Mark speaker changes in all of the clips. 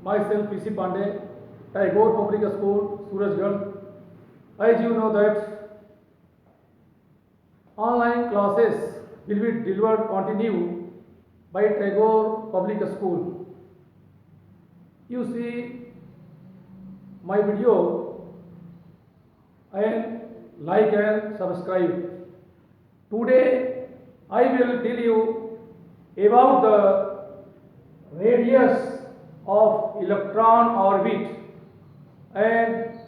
Speaker 1: Myself PC Pandey, Tagore Public School, Surajgarh. As you know that online classes will be delivered continue by Tagore Public School. You see my video and like and subscribe. Today I will tell you about the radius of electron orbit and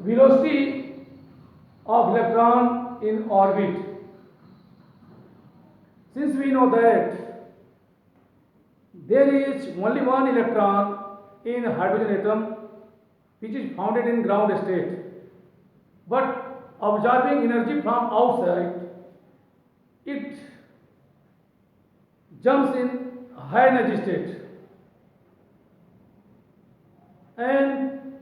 Speaker 1: velocity of electron in orbit. Since we know that there is only one electron in hydrogen atom which is found in ground state, but absorbing energy from outside, it jumps in high energy state and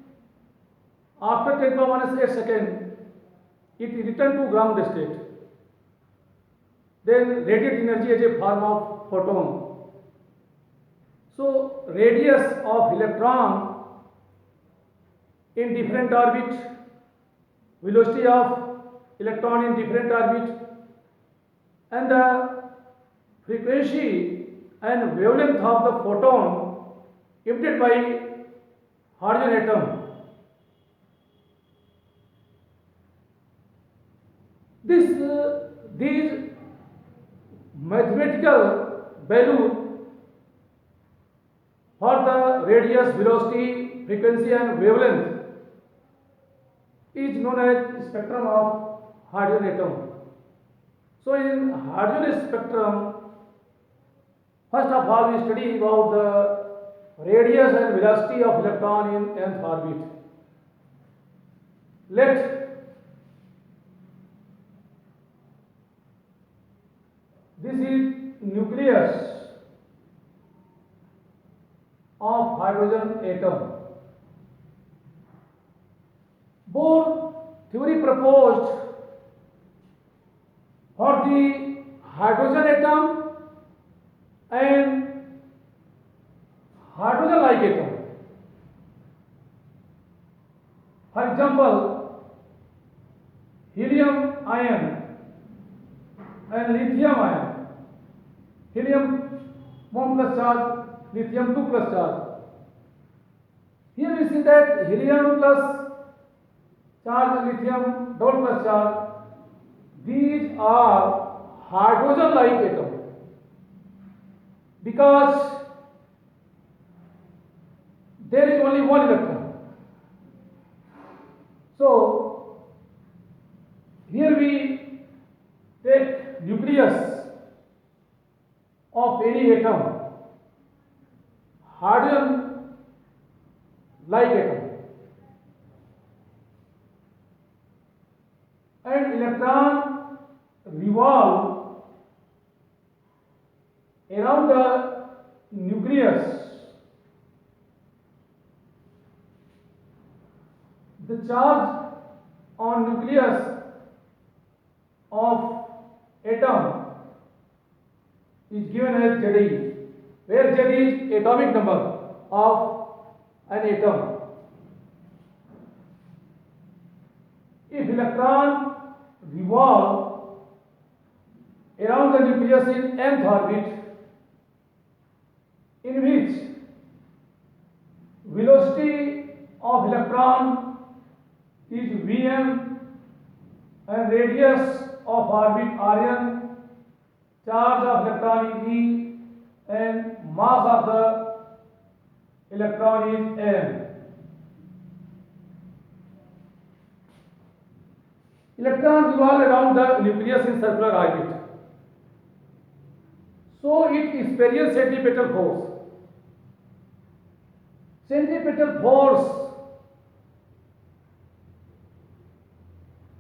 Speaker 1: after 10 power minus 8 second it return to ground state. Then radiant energy is a form of photon. So radius of electron in different orbit, velocity of electron in different orbit, and the frequency and wavelength of the photon emitted by hydrogen atom. These mathematical value for the radius, velocity, frequency and wavelength is known as spectrum of hydrogen atom. So in hydrogen spectrum, first of all we study about the radius and velocity of electron in nth orbit. This is nucleus of hydrogen atom. Bohr theory proposed for the hydrogen atom and hydrogen-like atom. For example, helium ion and lithium ion. Helium 1 plus charge, lithium 2 plus charge. Here we see that helium plus charge and lithium double plus charge, these are hydrogen-like atom because there is only one electron. So here we take nucleus of any atom, hydrogen like atom, and electron revolve around the nucleus. The charge on nucleus of atom is given as Zi, where Z is atomic number of an atom. If electron revolve around the nucleus in nth orbit, in which velocity of electron is Vm and radius of orbit Rn, charge of electron is E and mass of the electron is m. Electron revolve around the nucleus in circular orbit, so it experiences centripetal force. Centripetal force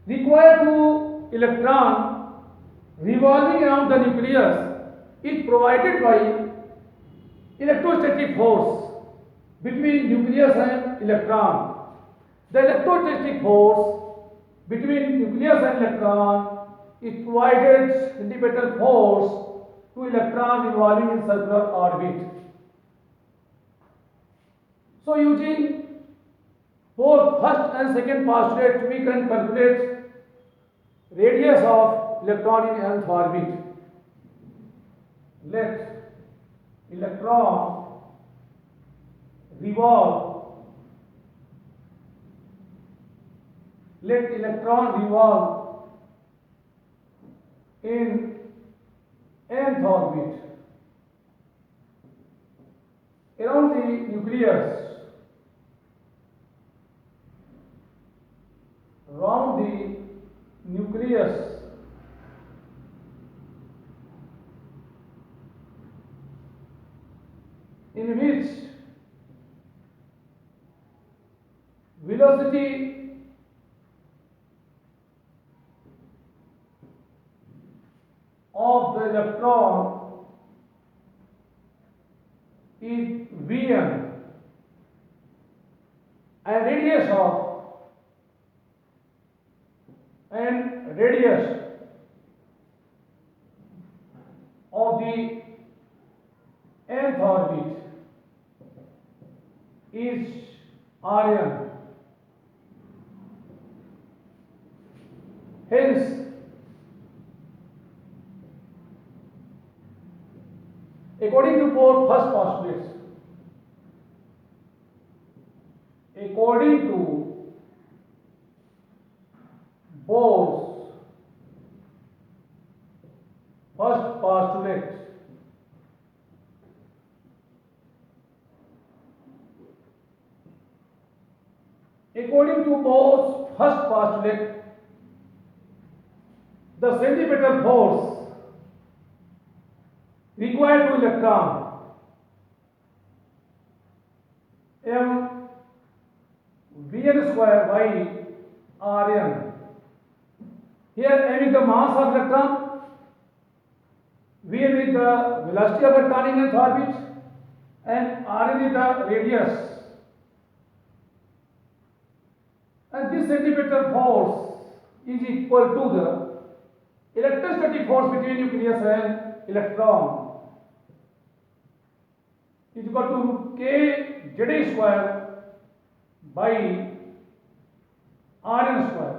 Speaker 1: required to electron revolving around the nucleus is provided by electrostatic force between nucleus and electron. The electrostatic force between nucleus and electron is provided centripetal force to electron revolving in circular orbit. So using both first and second postulate, we can calculate radius of electron in nth orbit. Let electron revolve. Let electron revolve in nth orbit around the nucleus. Around the nucleus in which velocity of the electron is Vn and radius of the nth orbit is Rn. Hence, according to both first postulates, according to Bohr's first postulate, according to Bohr's first postulate, the centripetal force required to electron m Vn square by Rn. Here m is the mass of electron, Vn is the velocity of electron in nth orbit, and Rn is the radius. And this centripetal force is equal to the electrostatic force between nucleus and electron, is equal to k Za square by Rn square.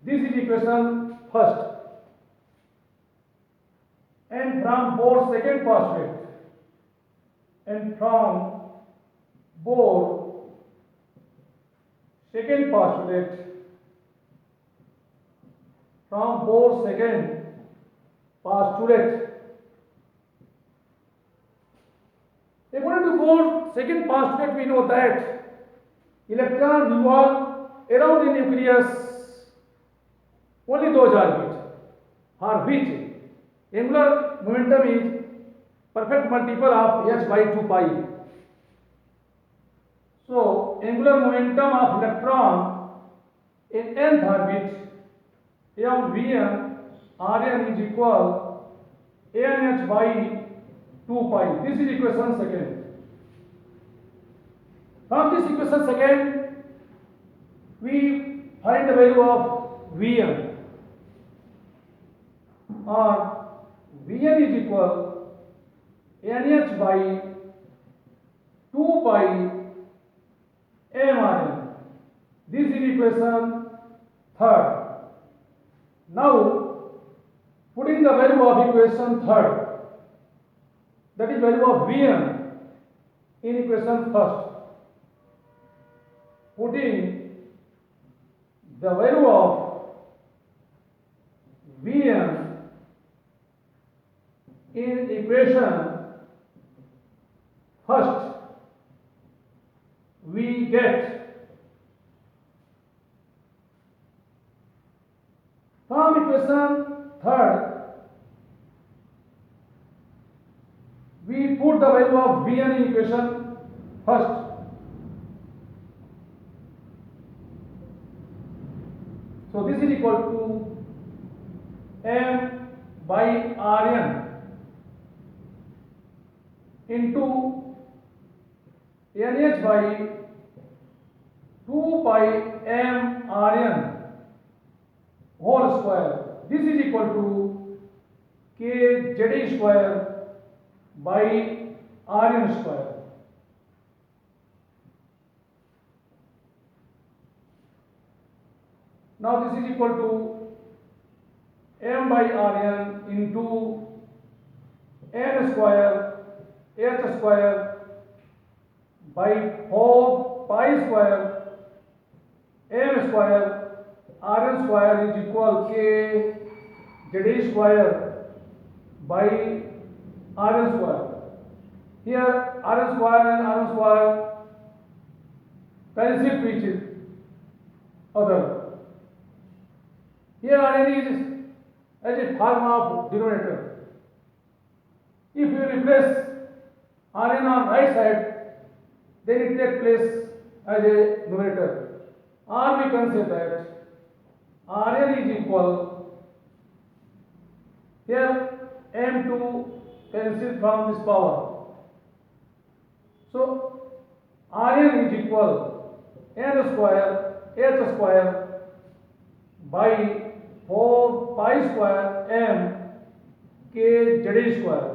Speaker 1: This is equation first. And from Bohr's second postulate, and from Bohr's second postulate, from Bohr's second postulate, according to Bohr's second postulate, we know that electron revolve around the nucleus only those orbits for which angular momentum is perfect multiple of h by 2 pi. So angular momentum of electron in nth orbit around Vn Rn is equal anh by 2 pi. This is equation second. From this equation second, we find the value of Vn, or Vn is equal anh by 2 pi mRn. This is equation third. Now, putting the value of equation third, that is value of Vn in equation first, putting the value of Vn in equation first, we get from equation third, we put the value of Vn in equation first. So this is equal to m by Rn into NH by 2 pi m Rn whole square. This is equal to k z square by Rn square. Now this is equal to m by Rn into n square h square by 4 pi square m square Rn square is equal k z square by Rn square. Here Rn square and Rn square cancel to each other. Here Rn is as a form of denominator. If you replace Rn on right side, then it takes place as a numerator. Or we can say that Rn is equal, here m2 cancel from this power. So Rn is equal n square h square by 4 pi square m k z square.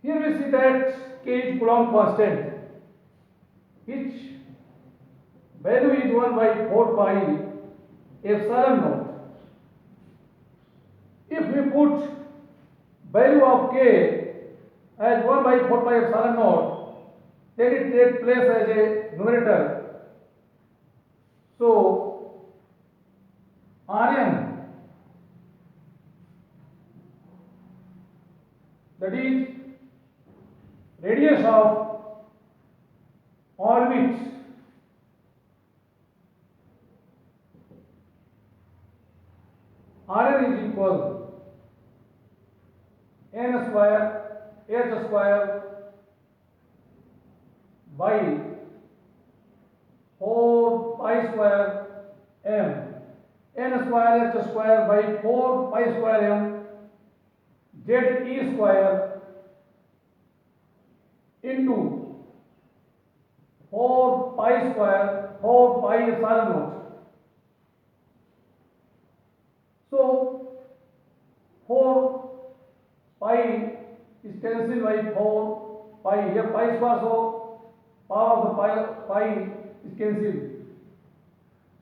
Speaker 1: Here we see that k is Coulomb constant, which value is 1 by 4 pi epsilon naught. If we put value of k as 1 by 4 pi epsilon naught, then it takes place as a numerator. So Rn, that is radius of orbit, Rn is equal n square h square by 4 pi square m, n square h square by 4 pi square m z square into 4 pi square 4 pi epsilon naught. So 4 pi is cancelled by 4 pi. Here pi square, so power of the pi is cancelled.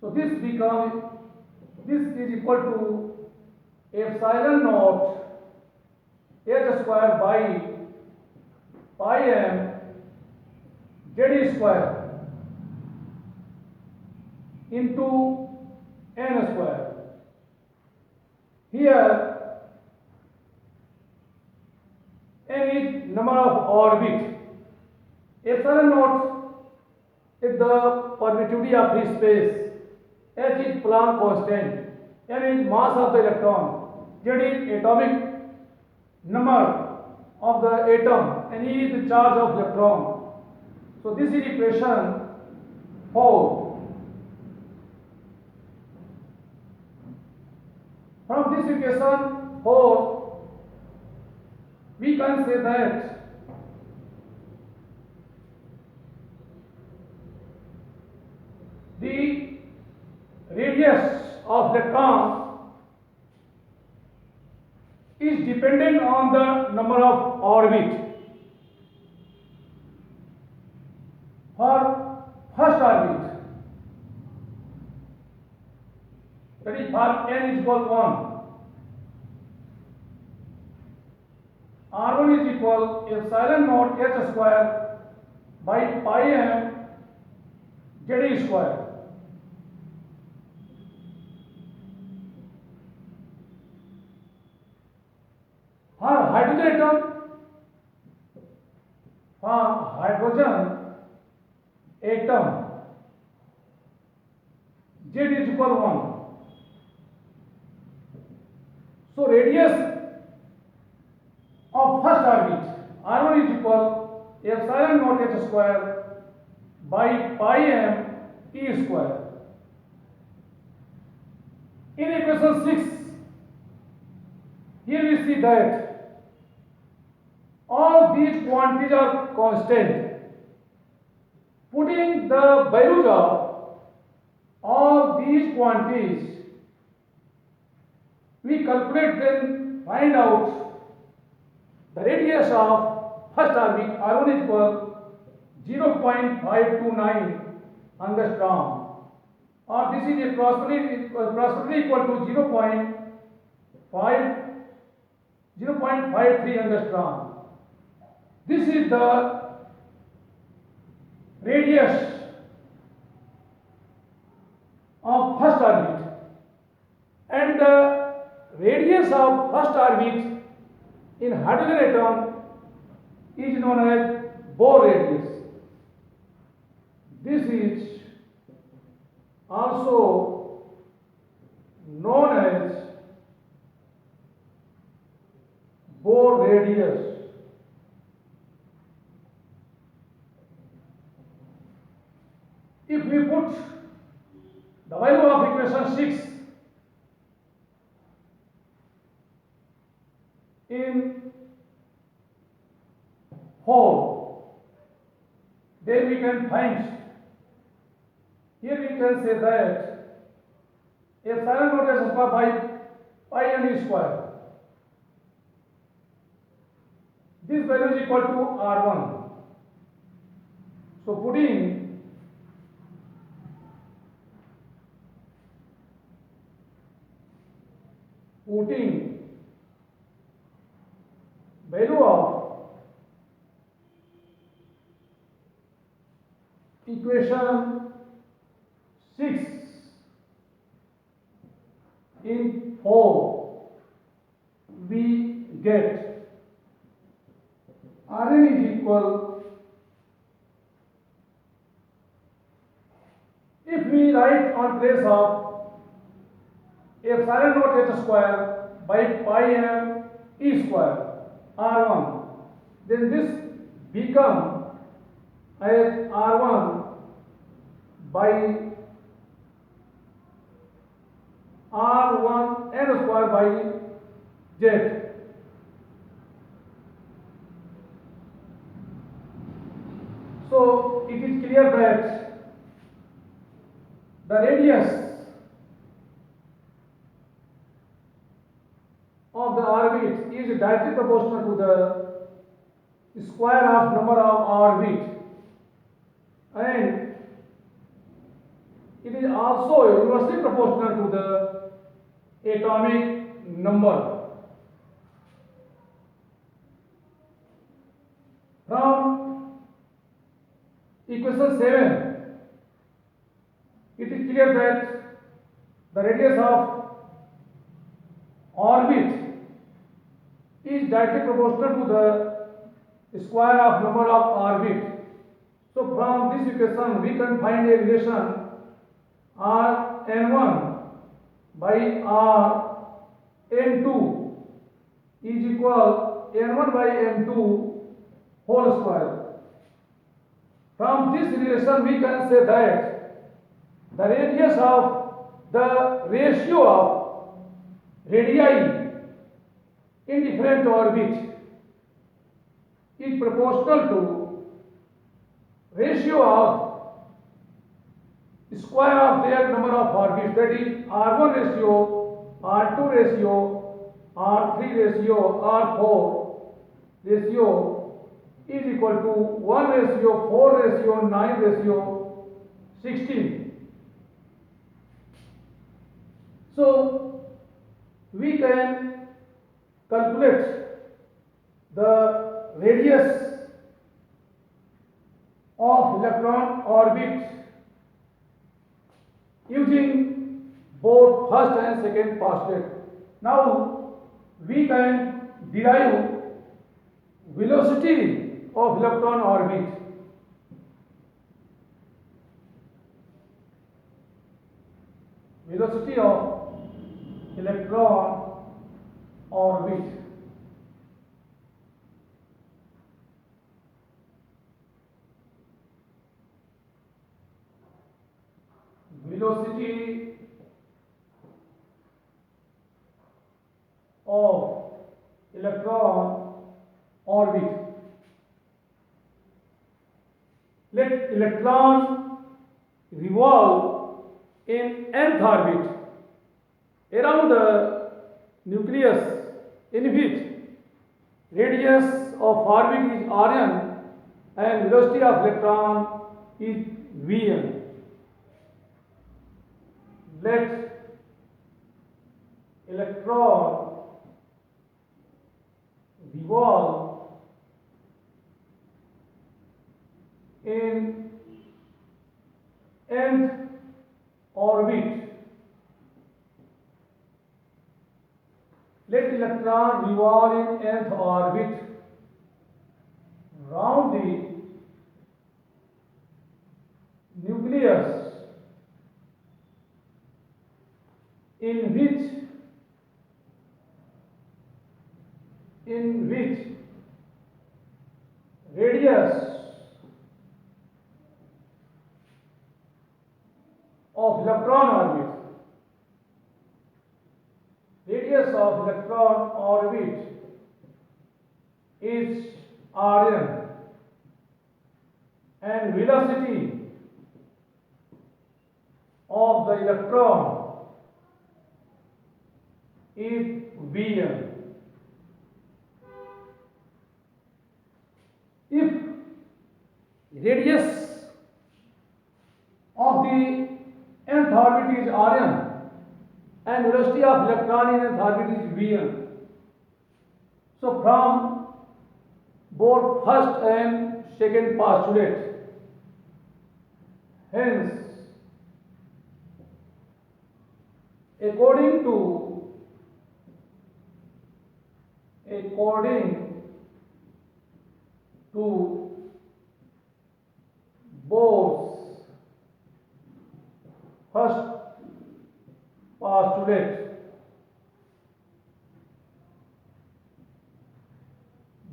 Speaker 1: So this is equal to epsilon naught h square by pi m z square into n square. Here n is number of orbit, epsilon naught is the permittivity of free space, h is Planck constant, m is mass of the electron, z is atomic number of the atom, and E is the charge of electron. So this is equation 4. From this equation 4, we can say that the radius of electron is dependent on the number of orbit. For first orbit, that is for n is equal 1, R1 is equal epsilon naught h square by pi m z square. For hydrogen atom, Z is equal 1. So radius of first orbit R1 is equal epsilon naught h square by pi m t square. In equation 6, here we see that all these quantities are constant. Putting the values of all these quantities we calculate then find out the radius of first orbit R1 is equal 0.529 angstrom, or this is approximately equal to 0.53 angstrom. This is the radius of first orbit, and the radius of first orbit in hydrogen atom is known as Bohr radius. This is also known as Bohr radius. If we put the value of equation 6 in whole, then we can find, here we can say that epsilon naught s square by pi n square, this value is equal to R1. So putting value of equation 6 in 4, we get Rn is equal, if we write on place of epsilon naught h square by pi m e square R1, then this become as R1 by R1 n square by z. So it is clear that the radius of the orbit is directly proportional to the square of number of orbit, and it is also inversely proportional to the atomic number. From equation 7, it is clear that the radius of orbit is directly proportional to the square of number of orbit. So from this equation we can find a relation Rn1 by Rn2 is equal n1 by n2 whole square. From this relation we can say that the radius of the ratio of radii in different orbit is proportional to ratio of square of their number of orbits, that is R1 ratio, R2 ratio, R3 ratio, R4 ratio is equal to 1 ratio, 4 ratio, 9 ratio, 16. So we can calculate the radius of electron orbit using both first and second postulate. Now we can derive velocity of electron orbit. Velocity of electron orbit. Velocity of electron orbit. Let electron revolve in nth orbit around the nucleus in which radius of orbit is rn and velocity of electron is vn. Let electron revolve in nth orbit. Let electron revolve in nth orbit round the nucleus in which radius of electron orbit is rn and velocity of the electron is vn. If radius of the nth orbit is rn and velocity of electron in nth orbit is vn, so from both first and second postulate, hence according to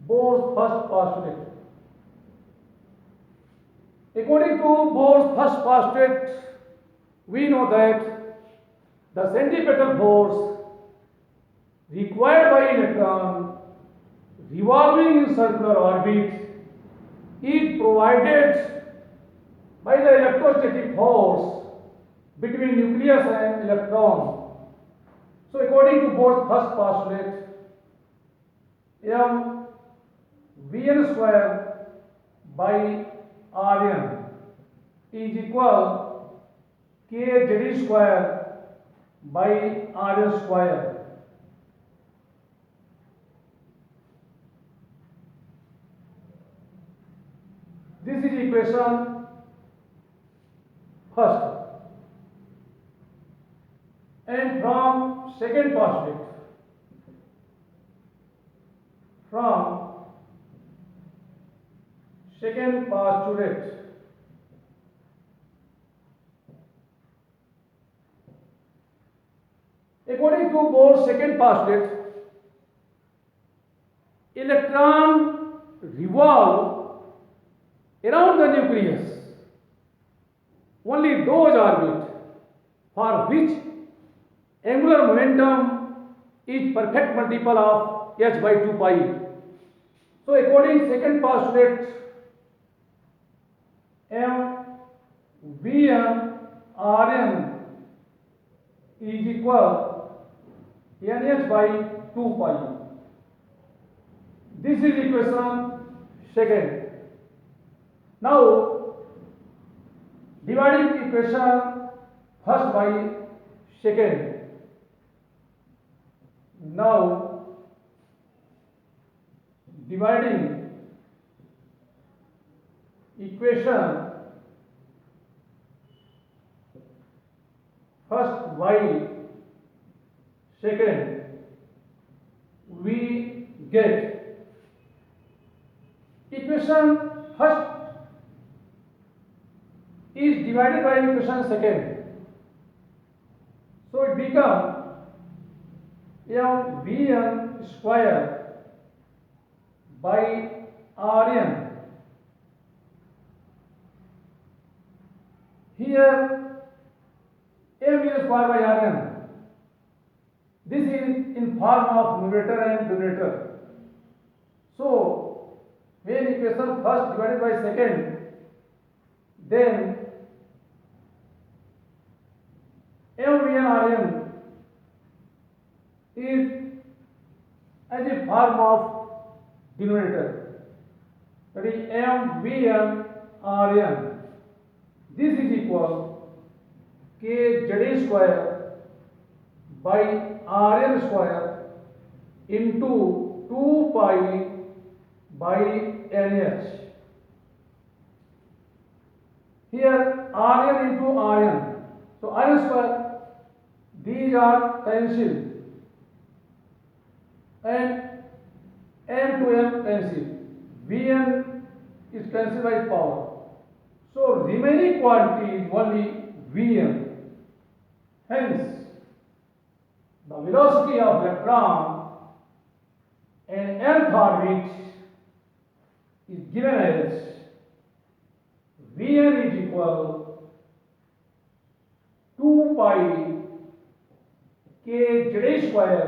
Speaker 1: Bohr's first postulate, according to Bohr's first postulate, we know that the centripetal force required by electron revolving in circular orbit is provided by the electrostatic force between nucleus and electron. So according to Bohr's first postulate, m vn square by rn is equal k z square by rn square. This is equation first. And from second postulate, according to Bohr's second postulate, electron revolve around the nucleus only those orbits for which angular momentum is perfect multiple of h by 2 pi. So according second postulate, m vn rn is equal nh by 2 pi. This is equation second. Now dividing equation first by second. Now dividing equation first by second, we get equation first is divided by equation second. So it becomes m vn square by rn. Here m is square by rn. This is in form of numerator and denominator. So when equation first divided by second, then m vn rn is as a form of denominator, that is mvn rn. This is equal kz square by rn square into 2 pi by nh. Here rn into rn, so rn square, these are cancelled and m to m cancelled, vn is cancelled by power, so remaining quantity is only vm. Hence the velocity of electron in nth orbit is given as Vn is equal 2 pi kz square,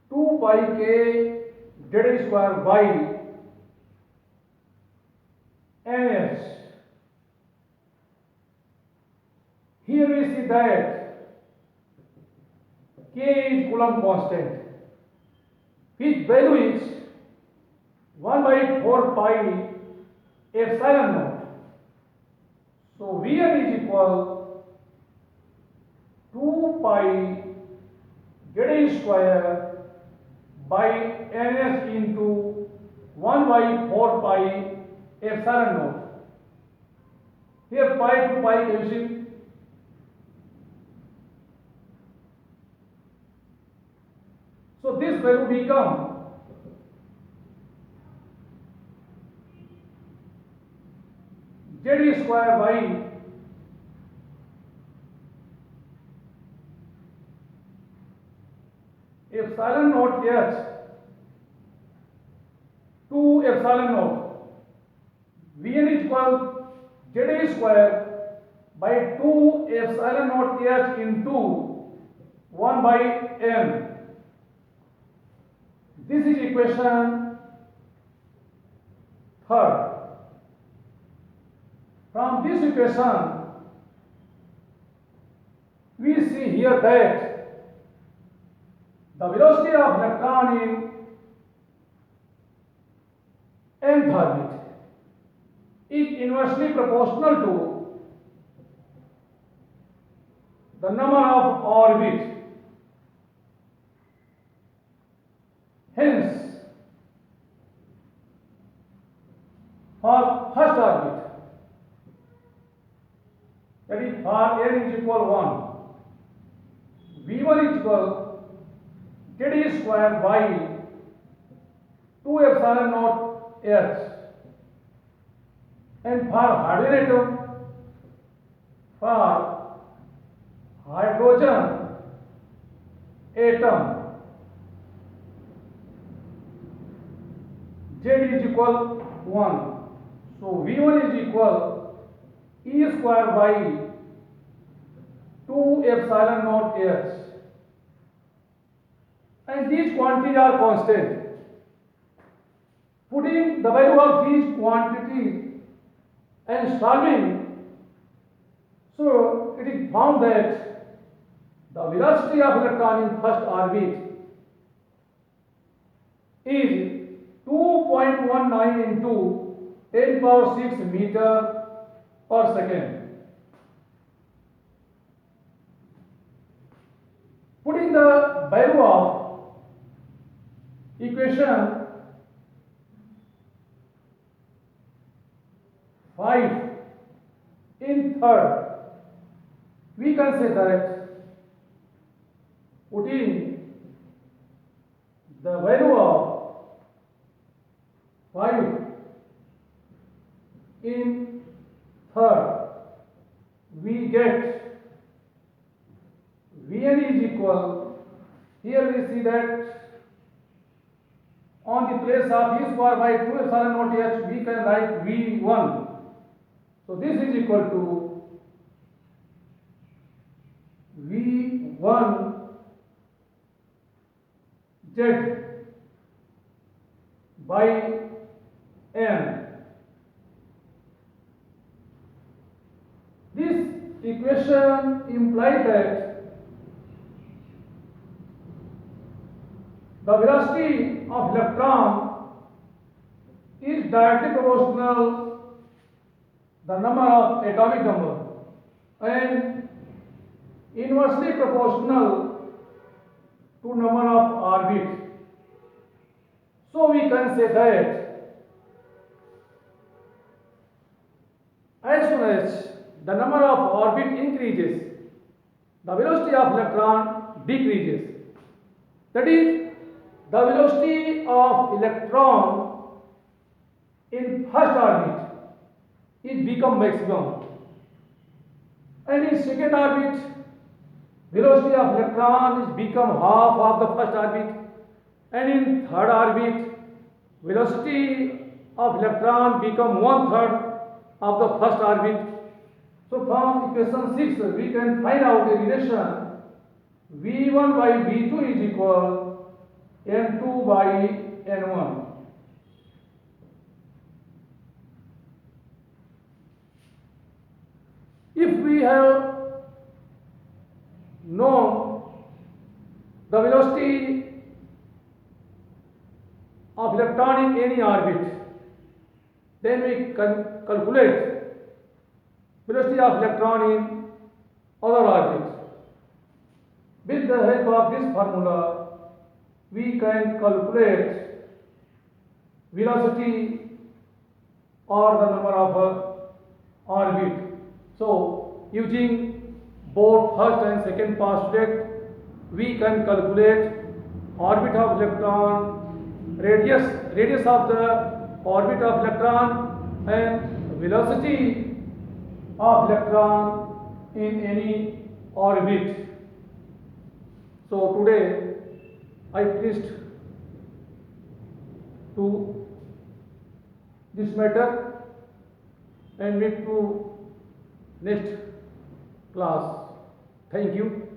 Speaker 1: 2 pi kz square by ns. Here we see that k is Coulomb constant, which value is 1 by 4 pi epsilon naught. So Vn is equal 2 pi z square by ns into 1 by 4 pi epsilon naught. Here pi to pi cancel. So this value become z square by epsilon naught h to epsilon naught. Vn is equal z square by 2 epsilon naught h into 1 by m. This is equation third. From this equation, we see here that the velocity of electron in nth orbit is inversely proportional to the number of orbits. Hence, for first orbit, that is for n is equal 1, v1 is equal z square by 2 epsilon naught h, and for hydrogen atom, for hydrogen atom, z is equal 1. So v1 is equal E square by 2 epsilon naught h, and these quantities are constant. Putting the value of these quantities and solving, so it is found that the velocity of electron in first orbit is 2.19 into 10 power 6 meter per second. Putting the value of equation 5 in third, we can say that putting the value of 5 in third, we get Vn is equal, here we see that on the place of E square by 2 epsilon naught h, we can write V1. So this is equal to V1 z by n. This equation implies that the velocity of electron is directly proportional the number of atomic number and inversely proportional to number of orbits. So we can say that as soon as the number of orbit increases, the velocity of electron decreases. That is, the velocity of electron in first orbit is become maximum, and in second orbit, velocity of electron is become half of the first orbit, and in third orbit, velocity of electron become one third of the first orbit. So from equation 6 we can find out a relation V1 by V2 is equal N2 by N1. If we have known the velocity of electron in any orbit, then we can calculate velocity of electron in other orbits. With the help of this formula, we can calculate velocity or the number of orbit. So, using both first and second postulate, we can calculate orbit of electron, radius of the orbit of electron, and velocity of electron in any orbit. So today I finished to this matter and meet to next class. Thank you.